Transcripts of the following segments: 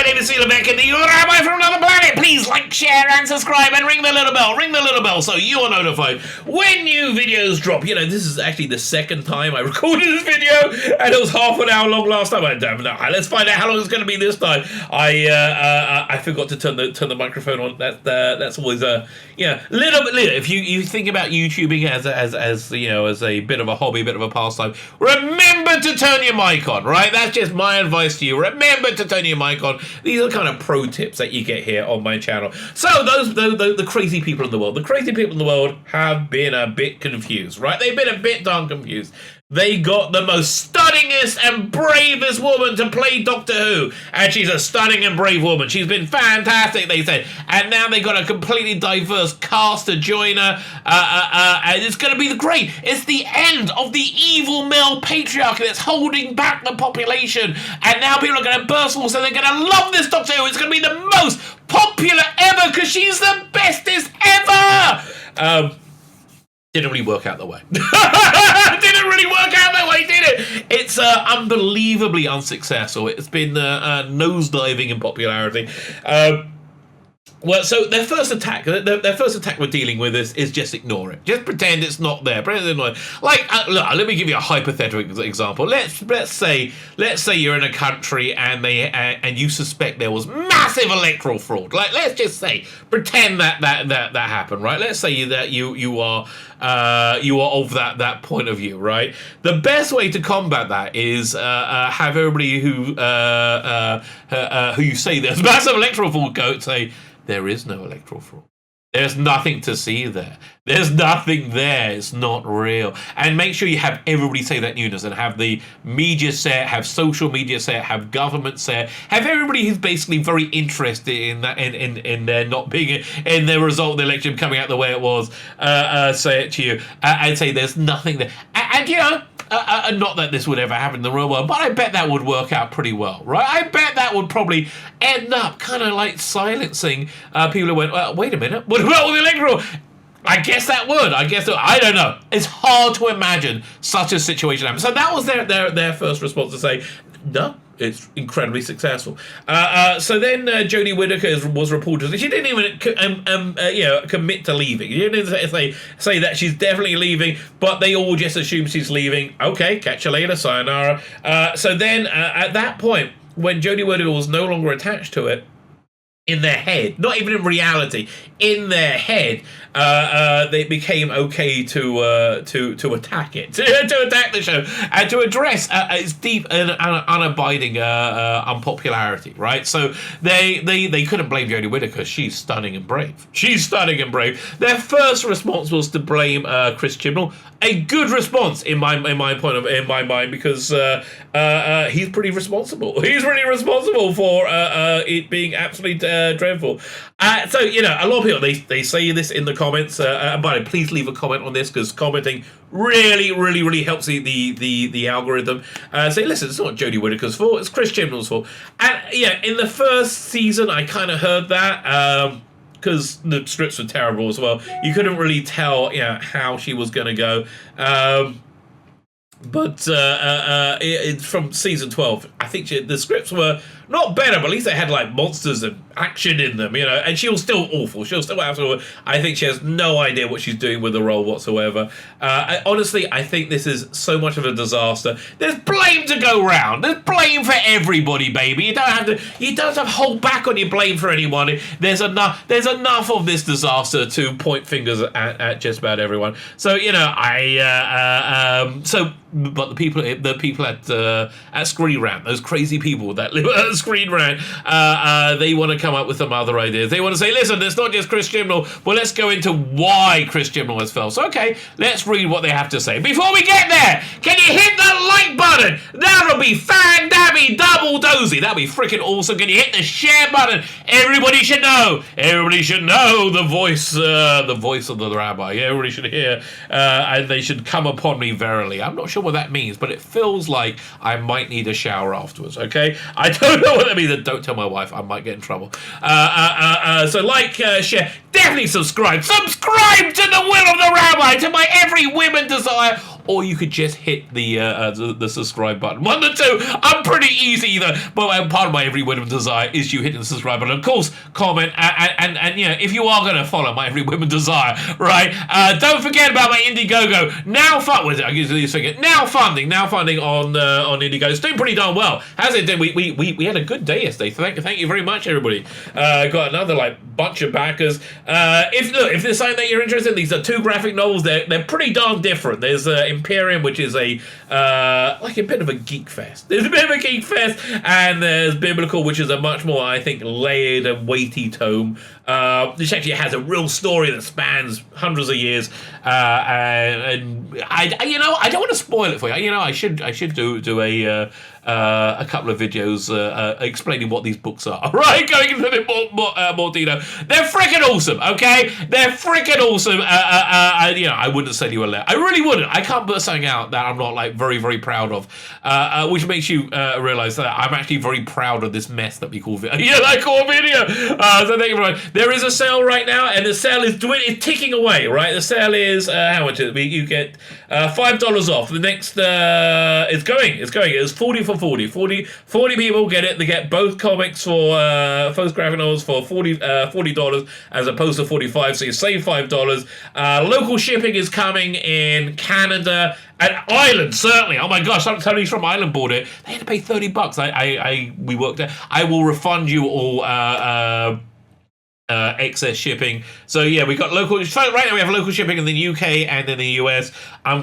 name is Sheila Beck, and the Rabbi from another planet. Please like, share, and subscribe, and ring the little bell, so you're notified when new videos drop. You know, this is actually the second time I recorded this video, and it was half an hour long last time. I don't know. Let's find out how long it's going to be this time. I forgot to turn the microphone on. That's always little bit. If you think about YouTubing as you know, as a bit of a hobby, bit of a pastime, remember to turn your mic on. Right, that's just my advice to you. Remember to turn your mic on. These are kind of pro tips that you get here on my channel. So the crazy people in the world, have been a bit confused, right? They've been a bit darn confused. They got the most stunningest and bravest woman to play Doctor Who, and she's a stunning and brave woman. She's been fantastic, they said, and now they got a completely diverse cast to join her, and it's going to be great. It's the end of the evil male patriarchy that's holding back the population, and now people are going to burst forth, so they're going to love this Doctor Who. It's going to be the most popular ever because she's the bestest ever. Didn't really work out that way. Didn't really work out that way, did it? It's unbelievably unsuccessful. It's been nosediving in popularity. Well, so their first attack we're dealing with is just ignore it. Just pretend it's not there. Pretend it's not there. Like, look, let me give you a hypothetical example. Let's say you're in a country and you suspect there was massive electoral fraud. Like, let's just say, pretend that happened, right? Let's say that you are of that point of view, right? The best way to combat that is have everybody who you say there's massive electoral fraud go say, there is no electoral fraud. There's nothing to see there. There's nothing there. It's not real. And make sure you have everybody say that newness, and have the media say it, have social media say it, have government say it, have everybody who's basically very interested in that, in there not being in the result of the election coming out the way it was, say it to you, and say there's nothing there. And you know, not that this would ever happen in the real world, but I bet that would work out pretty well, right? I bet that would probably end up kind of like silencing people who went, well, wait a minute, what about the electoral? I guess that would. I don't know. It's hard to imagine such a situation happen. So that was their first response to say, no, it's incredibly successful. So then Jodie Whittaker was reported. She didn't even commit to leaving. She didn't say that she's definitely leaving, but they all just assume she's leaving. Okay, catch you later, sayonara. So then at that point, when Jodie Whittaker was no longer attached to it, in their head, not even in reality, in their head, they became okay to attack it, to attack the show, and to address its deep and unabiding unpopularity, right? So they couldn't blame Jodie Whittaker. She's stunning and brave. Their first response was to blame Chris Chibnall. A good response in my mind, because he's pretty responsible. He's really responsible for it being absolutely dreadful. So, you know, a lot of people, they say this in the comments, but please leave a comment on this, because commenting really helps the algorithm. Say, listen, it's not Jodie Whittaker's fault, it's Chris Chibnall's fault. And yeah, in the first season, I kind of heard that, because the scripts were terrible as well. You couldn't really tell, you know, how she was going to go. But from season 12, I think the scripts were not better, but at least they had like monsters and action in them, you know. And she was still awful. She was still absolutely. I think she has no idea what she's doing with the role whatsoever. Honestly, I think this is so much of a disaster. There's blame to go round. There's blame for everybody, baby. You don't have to hold back on your blame for anyone. There's enough of this disaster to point fingers at just about everyone. So, you know, but the people at Screenrant, those crazy people that live at Screenrant, they want to come up with some other ideas. They want to say, listen, it's not just Chris Chibnall, but let's go into why Chris Chibnall has failed. So, okay, let's read what they have to say. Before we get there, can you hit the like button? That'll be fan-dabby double dozy. That'll be freaking awesome. Can you hit the share button? Everybody should know. Everybody should know the voice of the Rabbi. Everybody should hear, and they should come upon me verily. I'm not sure what that means, but it feels like I might need a shower afterwards, okay? I don't know what that means. Don't tell my wife, I might get in trouble. So like, share, definitely subscribe. Subscribe to the will of the Rabbi, to my every whim and desire. or you could just hit the subscribe button. One of the two. I'm pretty easy either. But part of my every women desire is you hitting the subscribe button. Of course, comment and you know, if you are going to follow my every women desire, right? Don't forget about my Indiegogo. Now funding on Indiegogo. It's doing pretty darn well. How's it doing? We had a good day yesterday. Thank you very much, everybody. Got another bunch of backers. If there's something that you're interested in, these are 2 graphic novels. They're pretty darn different. There's Imperium, which is a bit of a geek fest. There's a bit of a geek fest, and there's Biblical, which is a much more, I think, layered and weighty tome. Which actually has a real story that spans hundreds of years, and I don't want to spoil it for you. I should do a couple of videos explaining what these books are. Right, going into a bit more detail. They're freaking awesome. Okay, they're freaking awesome. I wouldn't sell you a letter. I really wouldn't. I can't put something out that I'm not very, very proud of, which makes you realize that I'm actually very proud of this mess that we call video. So thank you very much. There is a sale right now, and the sale is ticking away. Right, the sale is how much is it? You get $5 off. The next it's going. It's 40 for 40. 40 people get it. They get both comics for both graphic novels for $40 as opposed to $45. So you save $5. Local shipping is coming in Canada and Ireland, certainly. Oh my gosh, somebody's from Ireland bought it. They had to pay $30. We worked out. I will refund you all excess shipping. So yeah, we got local. Right now we have local shipping in the UK and in the US. I'm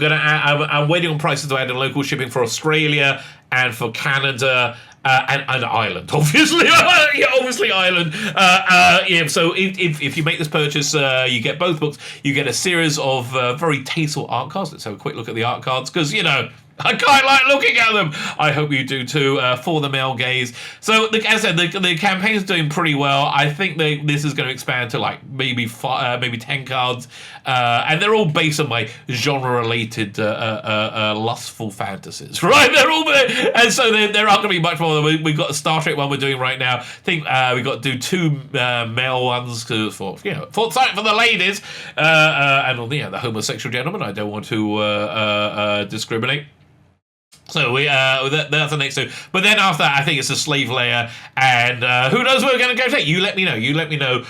waiting on prices to add in local shipping for Australia and for Canada. And Ireland, obviously. Obviously Ireland. So if you make this purchase, you get both books. You get a series of very tasteful art cards. Let's have a quick look at the art cards, because I quite like looking at them. I hope you do too, for the male gaze. So, as I said, the campaign's doing pretty well. I think this is going to expand to maybe 10 cards. And they're all based on my genre-related lustful fantasies, right? They're all there. And so there aren't going to be much more. We've got a Star Trek one we're doing right now. I think we've got to do 2 male ones for the ladies. And on the homosexual gentlemen, I don't want to discriminate. So that's the next 2. But then after that, I think it's a slave layer, and who knows where we're going to go take. You let me know.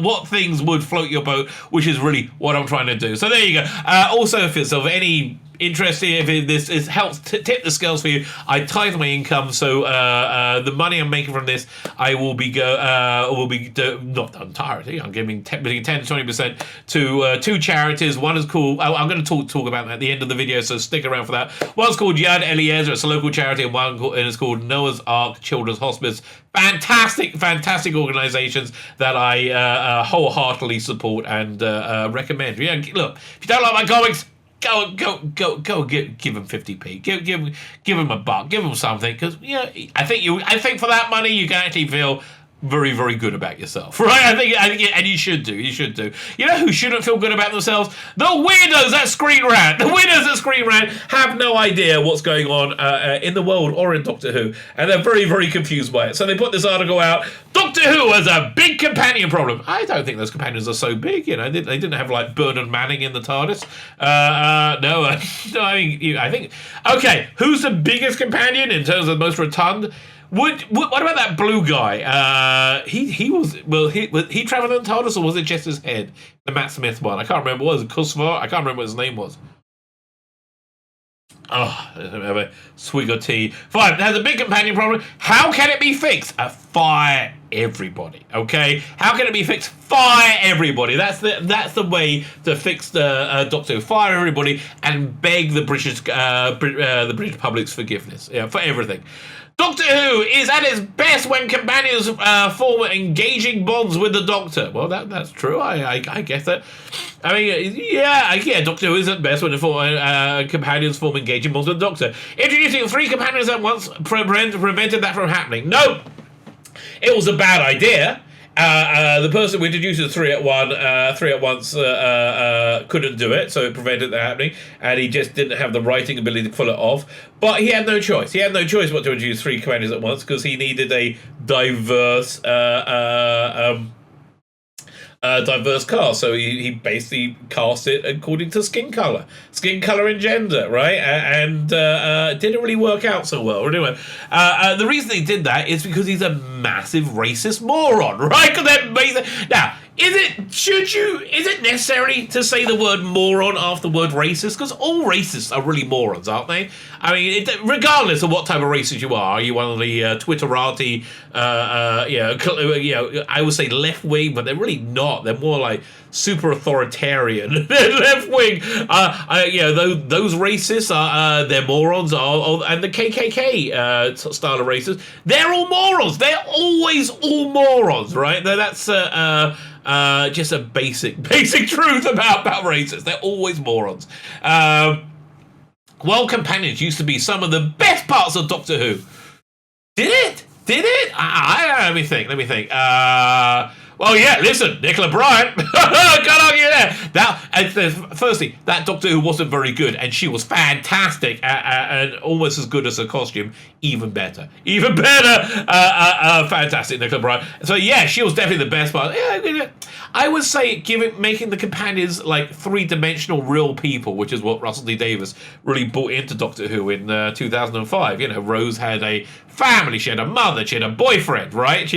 What things would float your boat, which is really what I'm trying to do. So there you go. Also, if it's of any interest, if this helps tip the scales for you, I tithe my income, so the money I'm making from this, I will be not the entirety. I'm giving between 10 to 20% to 2 charities. One is called. I'm going to talk about that at the end of the video, so stick around for that. One's called Yad Eliezer. It's a local charity, and one is called Noah's Ark Children's Hospice. Fantastic organizations that I wholeheartedly support and recommend. Yeah, look, if you don't like my comics, Go! Give him 50p. Give him a buck. Give him something, because I think for that money you can actually feel very, very good about yourself, right? I think, and you should do. You know who shouldn't feel good about themselves? The weirdos at Screenrant. The weirdos at Screenrant have no idea what's going on in the world or in Doctor Who, and they're very, very confused by it. So they put this article out. Doctor Who has a big companion problem. I don't think those companions are so big. They didn't have Bernard Manning in the TARDIS. No. I think. Okay, who's the biggest companion in terms of the most rotund? What about that blue guy? He traveled in the TARDIS, or was it just his head? The Matt Smith one. I can't remember. What was it? Kusvar? I can't remember what his name was. Oh, I don't have a swig of tea. Fine, there's a big companion problem. How can it be fixed? Fire everybody, okay? How can it be fixed? Fire everybody. That's the way to fix the Doctor Who. Fire everybody and beg the British public's forgiveness, for everything. Doctor Who is at its best when companions form engaging bonds with the Doctor. Well, that's true. I guess that. I mean, Doctor Who is at best when companions form engaging bonds with the Doctor. Introducing 3 companions at once prevented that from happening. No, it was a bad idea. The person who introduced the 3 at once couldn't do it, so it prevented that happening, and he just didn't have the writing ability to pull it off. But he had no choice. He had no choice but to introduce 3 companions at once, because he needed a diverse diverse cast, so he basically cast it according to skin color and gender, right? And it didn't really work out so well. Anyway, the reason he did that is because he's a massive racist moron, right? Now, is it necessary to say the word moron after the word racist? Because all racists are really morons, aren't they? I mean, regardless of what type of racist you are you one of the Twitterati, I would say left wing, but they're really not. They're more like super authoritarian left wing. Those racists are they're morons. And the KKK style of racists, they're all morons. They're always all morons, right? That's just a basic truth about racists. They're always morons. Well, companions used to be some of the best parts of Doctor Who. Did it? Let me think. Well, yeah, listen, Nicola Bryant. Can't argue there. Firstly, that Doctor Who wasn't very good, and she was fantastic and almost as good as her costume. Even better. Fantastic, Nicola Bryant. So, yeah, she was definitely the best part. Yeah, I would say making the companions like three-dimensional real people, which is what Russell T Davies really brought into Doctor Who in 2005. You know, Rose had a family, she had a mother, she had a boyfriend, right?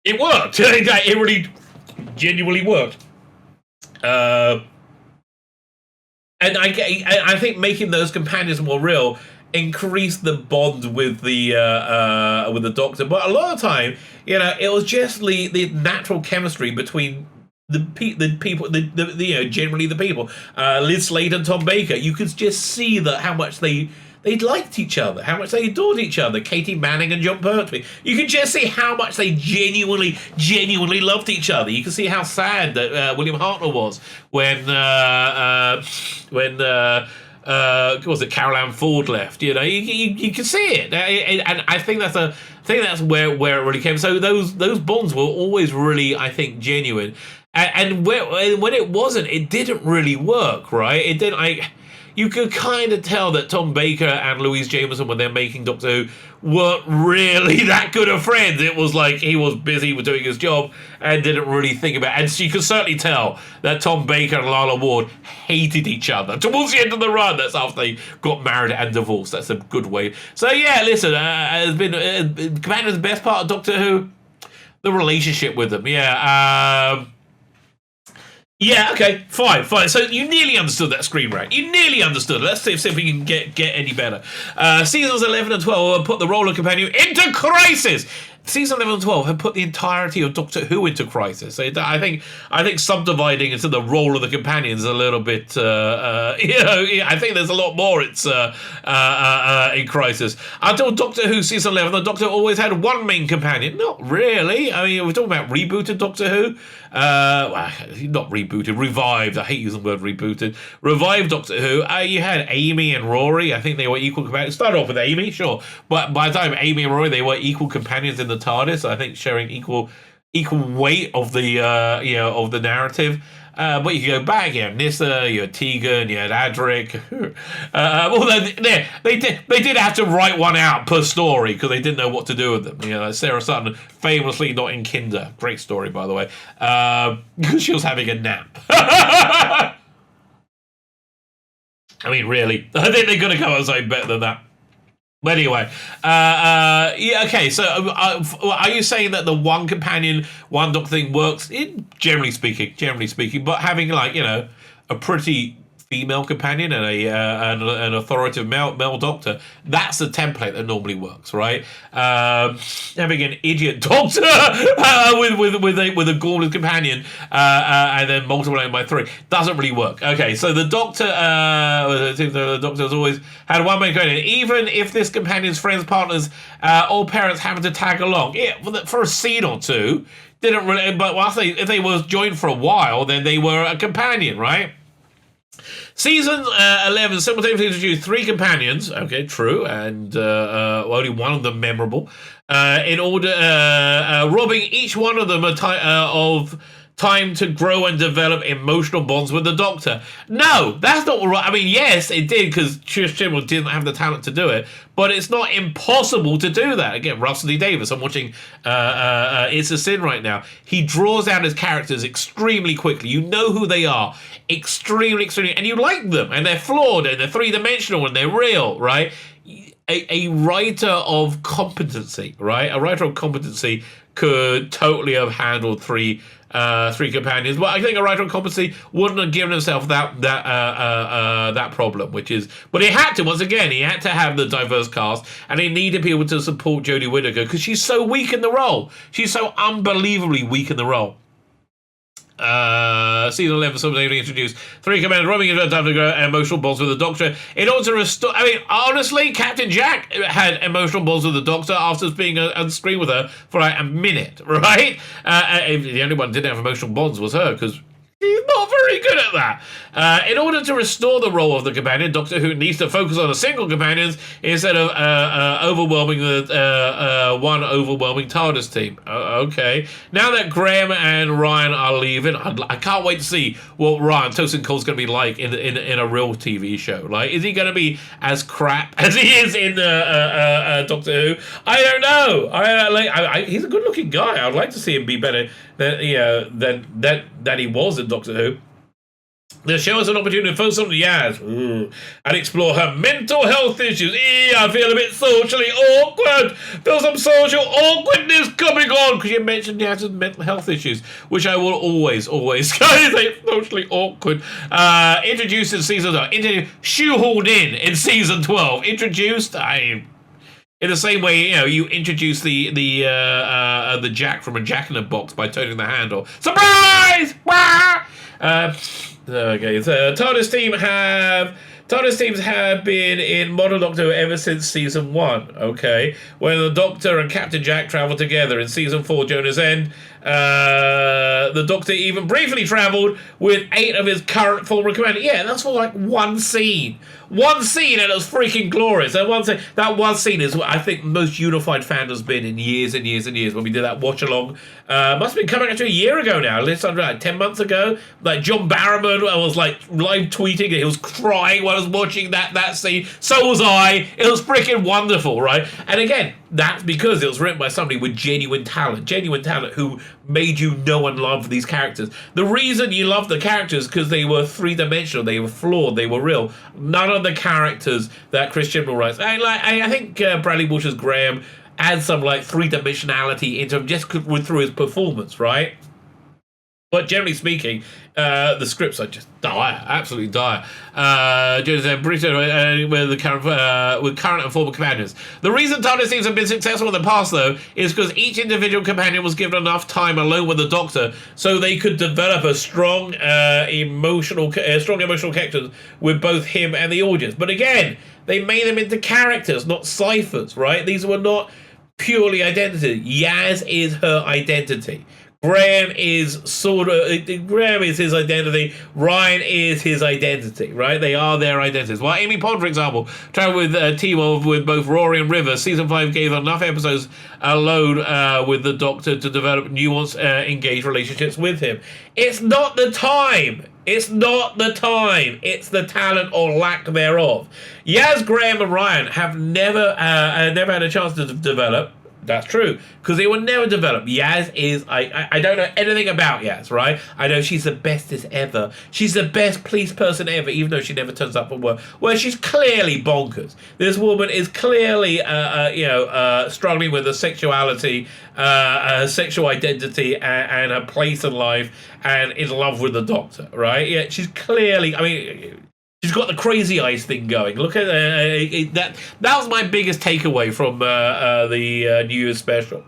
It worked. It really genuinely worked. And I think making those companions more real increased the bond with the Doctor. But a lot of time, it was just the natural chemistry between the people, generally the people. Liz Slade and Tom Baker. You could just see that how much they liked each other, how much they adored each other. Katie Manning and John Pertwee. You can just see how much they genuinely loved each other. You can see how sad that William Hartnell was when was it Carol Ann Ford left? You can see it, and I think that's where it really came. So those bonds were always really, I think, genuine, and when it wasn't, it didn't really work, right? It didn't. You could kind of tell that Tom Baker and Louise Jameson, when they're making Doctor Who, weren't really that good of friends. It was like he was busy with doing his job and didn't really think about it. And you could certainly tell that Tom Baker and Lalla Ward hated each other towards the end of the run. That's after they got married and divorced. That's a good way. So yeah, listen, it's been Commander's best part of Doctor Who, the relationship with them. Yeah, okay, fine. So you nearly understood that Screenrant. You nearly understood it. Let's see if we can get any better. Seasons 11 and 12 put the role of companion into crisis. Season 11 and 12 have put the entirety of Doctor Who into crisis. I think subdividing into the role of the companions a little bit, I think there's a lot more it's in crisis. Until Doctor Who Season 11, the Doctor always had one main companion. Not really. I mean, we're talking about rebooted Doctor Who. Not rebooted, revived. I hate using the word rebooted. Revived Doctor Who. You had Amy and Rory. I think they were equal companions. Started off with Amy, sure. But by the time Amy and Rory, they were equal companions in the TARDIS. I think sharing equal weight of the of the narrative. But you can go back. You had Nyssa, you had Tegan, you had Adric. They did have to write one out per story because they didn't know what to do with them. Sarah Sutton, famously not in Kinder. Great story, by the way. Because she was having a nap. I mean, really. I think they're going to come up with something better than that. But anyway, okay, so are you saying that the one companion, one Doctor thing works, generally speaking, but having a pretty female companion and an authoritative male Doctor, that's the template that normally works, right? Having an idiot Doctor with a gormless companion and then multiplying by 3 doesn't really work. Okay, so the Doctor has always had one main companion, even if this companion's friends, partners, or parents happen to tag along. For a scene or two, didn't really. But if they were joined for a while, then they were a companion, right? Season 11 simultaneously introduced 3 companions. Okay, true, and only one of them memorable. In order, robbing each one of them of time to grow and develop emotional bonds with the Doctor. No, that's not right. I mean, yes, it did, because Christian didn't have the talent to do it, but it's not impossible to do that. Again, Russell D. Davies, I'm watching It's a Sin right now. He draws out his characters extremely quickly. You know who they are. Extremely, and you like them, and they're flawed, and they're three-dimensional, and they're real, right? A writer of competency, right? A writer of competency could totally have handled three companions, but I think a writer of competency wouldn't have given himself that problem, but he had to. Once again, he had to have the diverse cast, and he needed people to support Jodie Whittaker because she's so weak in the role. She's so unbelievably weak in the role. Season 11, somebody introduced three commanders roaming into time to grow emotional bonds with the Doctor in order to restore. I mean, honestly, Captain Jack had emotional bonds with the Doctor after being on screen with her for like a minute, right? The only one who didn't have emotional bonds was her, because he's not very good at that. In order to restore the role of the companion, Doctor Who needs to focus on a single companion instead of overwhelming the one overwhelming TARDIS team. Okay. Now that Graham and Ryan are leaving, I can't wait to see what Ryan Tosin Cole's going to be like in a real TV show. Like, is he going to be as crap as he is in Doctor Who? I don't know. He's a good-looking guy. I'd like to see him be better than he was in Doctor Who. They'll show us an opportunity to focus on Yaz and explore her mental health issues. I feel a bit socially awkward. There's some social awkwardness coming on, because you mentioned Yaz's mental health issues, which I will always say socially awkward. Introduced in season 12. Shoehorned in season 12. Introduced, in the same way, you introduce the Jack from a Jack in the Box by turning the handle. Surprise! Okay, so TARDIS teams have been in Modern Doctor Who ever since season 1. Okay, when the Doctor and Captain Jack travel together in season 4, Jonah's End. The Doctor even briefly travelled with 8 of his current former commanders. Yeah, that's for like one scene. One scene, and it was freaking glorious. That one scene is what I think the most unified fandom's been in years and years and years. When we did that watch along, must have been coming actually a year ago now. It's under like 10 months ago. Like John Barrowman was like live tweeting, and he was crying while I was watching that scene. So was I. It was freaking wonderful, right? And again, that's because it was written by somebody with genuine talent who made you know and love these characters. The reason you love the characters because they were three-dimensional, they were flawed, they were real. None of the characters that Chris Chibnall writes. I think Bradley Walsh's Graham adds some like three-dimensionality into him just through his performance, right? But generally speaking, the scripts are just dire, absolutely dire. With current and former companions. The reason TARDIS teams have been successful in the past, though, is because each individual companion was given enough time alone with the Doctor, so they could develop a strong emotional connection with both him and the audience. But again, they made them into characters, not ciphers, right? These were not purely identity. Yaz is her identity. Graham is his identity. Ryan is his identity, right? They are their identities. While Amy Pond, for example, traveled with a team with both Rory and River, season 5 gave enough episodes alone with the Doctor to develop nuanced, engaged relationships with him. It's not the time. It's not the time. It's the talent or lack thereof. Yaz, Graham, and Ryan have never had a chance to develop. That's true, because they were never developed. Yaz is, I don't know anything about Yaz, right? I know she's the bestest ever. She's the best police person ever, even though she never turns up for work. Well, she's clearly bonkers. This woman is clearly, struggling with her sexuality, her sexual identity, and her place in life, and in love with the Doctor, right? Yeah, she's clearly, she's got the crazy eyes thing going. Look at that. That was my biggest takeaway from the New Year's special.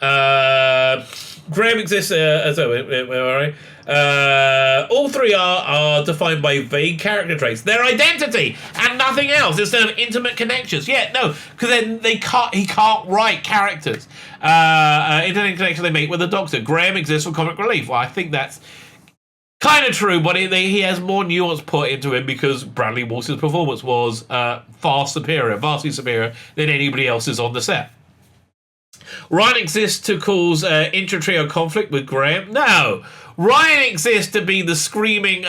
Graham exists all three are defined by vague character traits, their identity, and nothing else instead of intimate connections. Yeah, no, because then he can't write characters. Intimate connections they make with the Doctor. Graham exists for comic relief. Well, I think that's kind of true, but he has more nuance put into him because Bradley Walsh's performance was vastly superior than anybody else's on the set. Ryan exists to cause intra-trio conflict with Graham. No. Ryan exists to be the screaming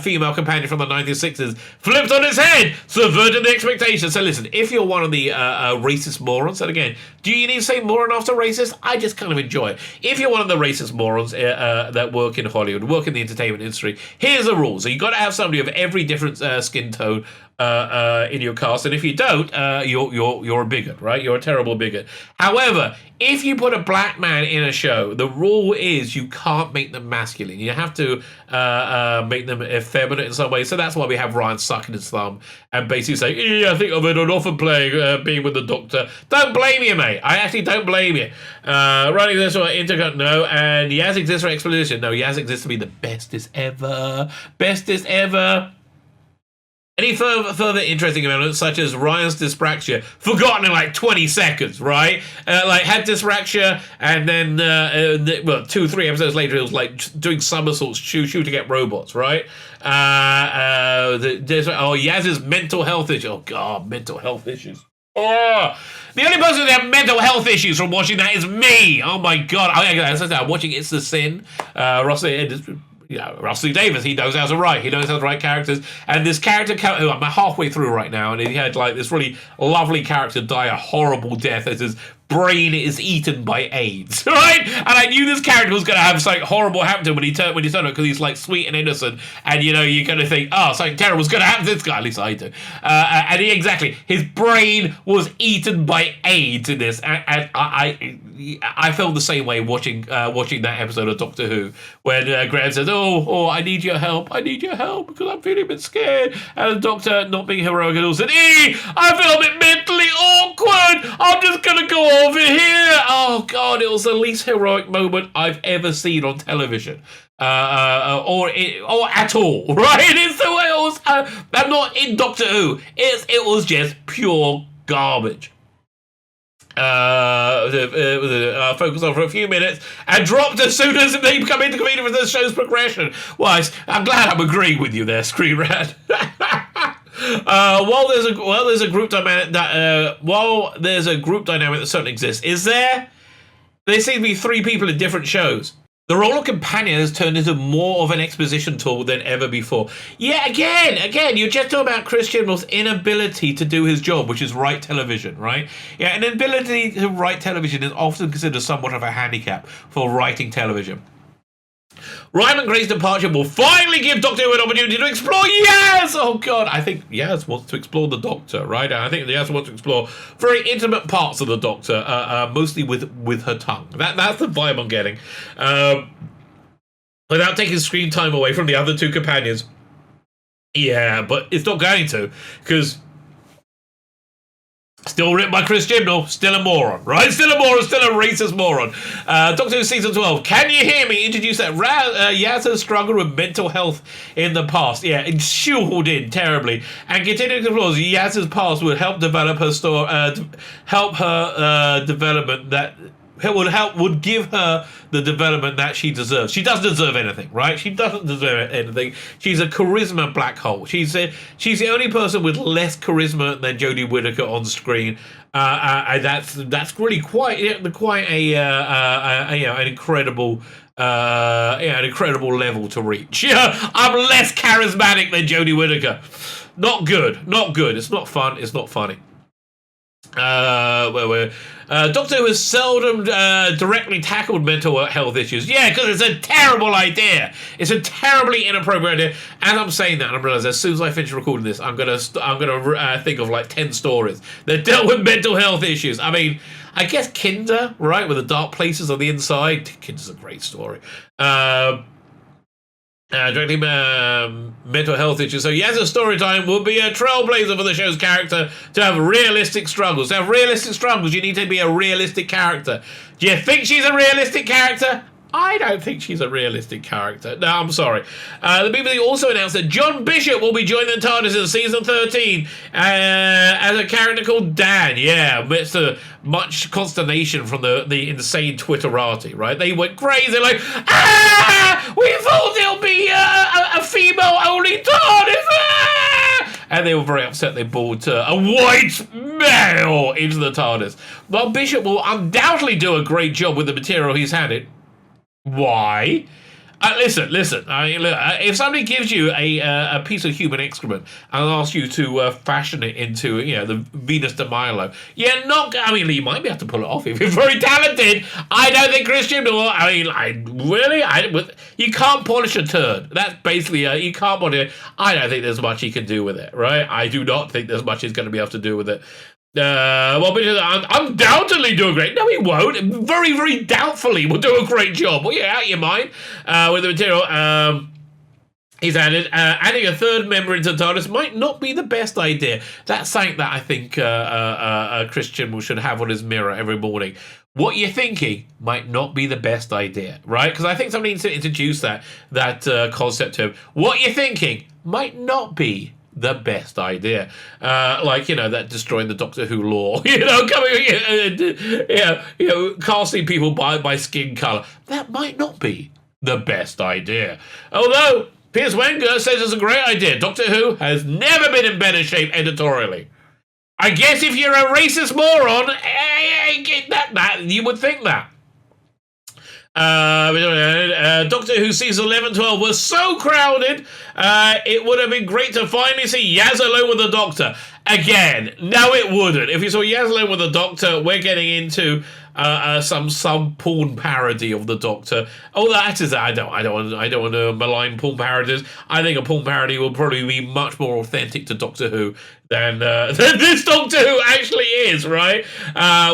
female companion from the 1960s, flipped on its head, subverted the expectations. So listen, if you're one of the racist morons, and again, do you need to say moron after racist? I just kind of enjoy it. If you're one of the racist morons that work in Hollywood, work in the entertainment industry, here's the rule. So you've got to have somebody of every different skin tone in your cast, and if you don't, you're a bigot, right? You're a terrible bigot. However, if you put a black man in a show, the rule is you can't make them masculine. You have to make them effeminate in some way. So that's why we have Ryan sucking his thumb and basically saying, I think I've had an offer playing being with the Doctor. Don't blame you, mate. I actually don't blame you. Running this or intercut, no. And Yaz exists for explanation. No, Yaz exists to be the bestest ever. Bestest ever. Any further interesting elements, such as Ryan's dyspraxia, forgotten in like 20 seconds, right? Like, had dyspraxia, and then, 2-3 episodes later, it was like doing somersaults, shooting at robots, right? Yaz's mental health issues. Oh, God, mental health issues. Oh, the only person that have mental health issues from watching that is me. Oh, my God. I'm watching It's the Sin. Russell Davis, he knows how to write. He knows how to write characters. And this character, who I'm halfway through right now, and he had like this really lovely character die a horrible death as his brain is eaten by AIDS, right? And I knew this character was going to have something horrible happen to him when he turned up, because he's like sweet and innocent, and you're going to think, oh, something terrible was going to happen to this guy. At least I do. And his brain was eaten by AIDS in this, and I felt the same way watching that episode of Doctor Who when Graham says, "Oh, I need your help because I'm feeling a bit scared," and the Doctor, not being heroic at all, said, I feel a bit mentally awkward. I'm just gonna go over here. Oh God, it was the least heroic moment I've ever seen on television. Or at all, right? It's the way it was. I'm not in Doctor Who. It was just pure garbage. Focus on for a few minutes and dropped as soon as they come into comedian with the show's progression. Well, I'm glad I'm agreeing with you there, Screenrant. While there's a group dynamic that certainly exists, is there? There seem to be 3 people in different shows. The role of companion has turned into more of an exposition tool than ever before. Yeah, again, you're just talking about Chris Chibnall's inability to do his job, which is write television, right? Yeah, an inability to write television is often considered somewhat of a handicap for writing television. Ryan Gray's departure will finally give Doctor Who an opportunity to explore Yaz! Oh, God, I think Yaz wants to explore the Doctor, right? I think Yaz wants to explore very intimate parts of the Doctor, mostly with her tongue. That's the vibe I'm getting. Without taking screen time away from the other 2 companions. Yeah, but it's not going to, because... Still written by Chris Chibnall, still a moron, right? Still a moron, still a racist moron. Doctor Who Season 12, Can You Hear Me? Introduced that Yaz has struggled with mental health in the past. Yeah, it's shoehorned in terribly. And continuing to explore Yaz's past would help develop her story, development that... would give her the development that she deserves. She doesn't deserve anything, right? She doesn't deserve anything. She's a charisma black hole. She's the only person with less charisma than Jodie Whittaker on screen, and that's really quite an incredible an incredible level to reach. Yeah, I'm less charismatic than Jodie Whittaker. Not good. It's not fun. It's not funny. Doctor Who has seldom directly tackled mental health issues. Yeah, because it's a terrible idea. It's a terribly inappropriate idea. As I'm saying that, and I realise as soon as I finish recording this, I'm gonna think of like 10 stories that dealt with mental health issues. I mean, I guess Kinder, right, with the dark places on the inside. Kinder's a great story. Directly mental health issues. So Yaz's story time will be a trailblazer for the show's character to have realistic struggles. To have realistic struggles, you need to be a realistic character. Do you think she's a realistic character? I don't think she's a realistic character. No, I'm sorry. The BBC also announced that John Bishop will be joining the TARDIS in season 13 as a character called Dan. Yeah, amidst much consternation from the insane Twitterati, right? They went crazy, like, we thought there'll be a female-only TARDIS! And they were very upset they bought a white mail into the TARDIS. Well, Bishop will undoubtedly do a great job with the material he's handed. Why? Listen. If somebody gives you a piece of human excrement and asks you to fashion it into, the Venus de Milo, you might be able to pull it off if you're very talented. I don't think Christian will. You can't polish a turd. That's basically, you can't polish it. I don't think there's much he can do with it, right? I do not think there's much he's going to be able to do with it. Undoubtedly do a great. No, he won't. Very, very doubtfully will do a great job. Well, yeah, out of your mind with the material. He's added, adding a third member into TARDIS might not be the best idea. That's something that I think Christian should have on his mirror every morning. What you're thinking might not be the best idea, right? Because I think somebody needs to introduce that concept to him. What you're thinking might not be the best idea, that destroying the Doctor Who lore, casting people by skin color. That might not be the best idea. Although Piers Wenger says it's a great idea. Doctor Who has never been in better shape editorially. I guess if you're a racist moron, you would think that. Doctor Who season 11-12 was so crowded, it would have been great to finally see Yaz alone with the Doctor. Again, no it wouldn't. If you saw Yaz alone with the Doctor, we're getting into some porn parody of the Doctor. Oh, that is I don't want to malign porn parodies. I think a porn parody will probably be much more authentic to Doctor Who than this Doctor Who actually is, right?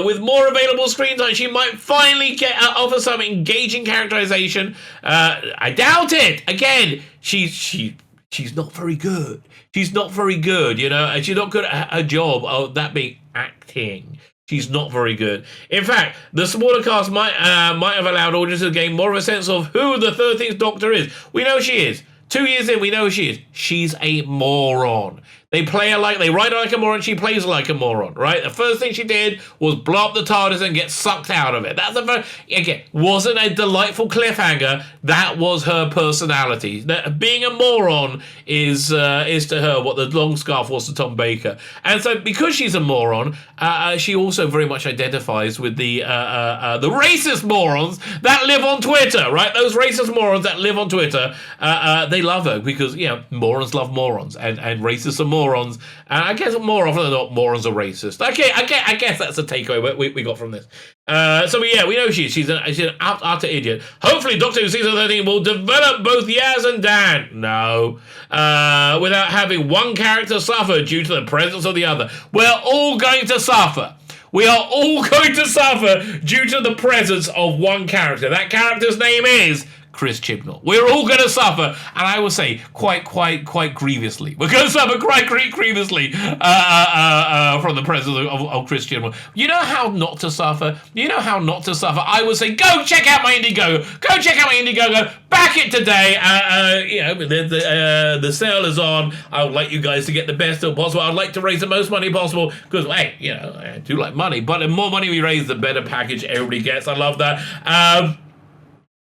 With more available screen time, she might finally offer some engaging characterization. I doubt it. Again, she's not very good. She's not very good, and she's not good at her job of that being acting. She's not very good. In fact, the smaller cast might have allowed audiences to gain more of a sense of who the 13th Doctor is. We know she is. 2 years in, we know who she is. She's a moron. They write her like a moron, she plays her like a moron, right? The first thing she did was blow up the TARDIS and get sucked out of it. Wasn't a delightful cliffhanger. That was her personality. Being a moron is to her what the long scarf was to Tom Baker. And so because she's a moron, she also very much identifies with the racist morons that live on Twitter, right? Those racist morons that live on Twitter, they love her because, morons love morons and racists are morons. And I guess more often than not, morons are racist. Okay, I guess that's the takeaway we got from this. We know she's an utter idiot. Hopefully, Doctor Who Season 13 will develop both Yaz and Dan. No. Without having one character suffer due to the presence of the other. We're all going to suffer. We are all going to suffer due to the presence of one character. That character's name is Chris Chibnall. We're all going to suffer, and I will say quite grievously. We're going to suffer quite grievously from the presence of Chris Chibnall. You know how not to suffer? I would say go check out my Indiegogo. Go check out my Indiegogo. Back it today. The sale is on. I would like you guys to get the best deal possible. I'd like to raise the most money possible because, I do like money, but the more money we raise, the better package everybody gets. I love that.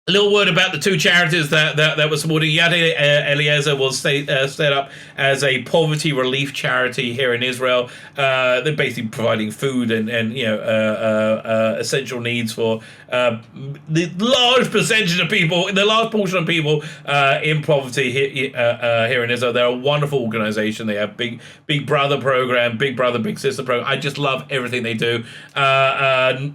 A little word about the two charities that were supporting. Yad Eliezer was set up as a poverty relief charity here in Israel. They're basically providing food and essential needs for the large percentage of people, the large portion of people in poverty here in Israel. They're a wonderful organization. They have Big Brother program, Big Brother, Big Sister program. I just love everything they do.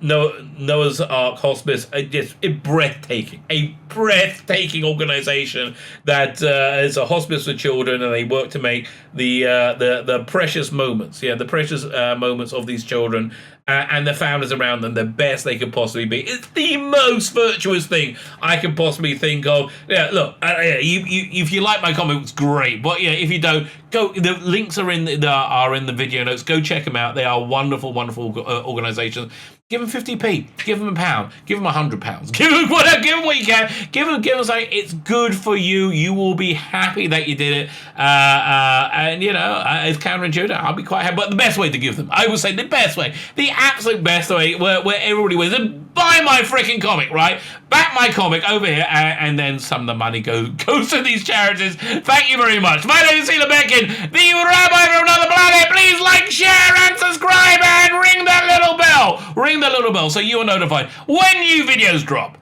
Noah's Ark Hospice, just breathtaking. A breathtaking organization that is a hospice for children, and they work to make the precious moments, the precious moments of these children and the families around them the best they could possibly be. It's the most virtuous thing I can possibly think of. Look, if you like my comics, great. But if you don't, go. The links are in the video notes. Go check them out. They are wonderful organizations. Give them 50p. Give them £1. Give them £100. Give them whatever. Give them what you can. Give them something. It's good for you. You will be happy that you did it. It's counterintuitive. I'll be quite happy. But the best way to give them, I would say, the best way, the absolute best way, where everybody wins, and buy my freaking comic, right? Back my comic over here, and then some of the money goes to these charities. Thank you very much. My name is Sheila Beckin, the Rabbi from another planet. Please like, share, and subscribe. little bell so you are notified when new videos drop.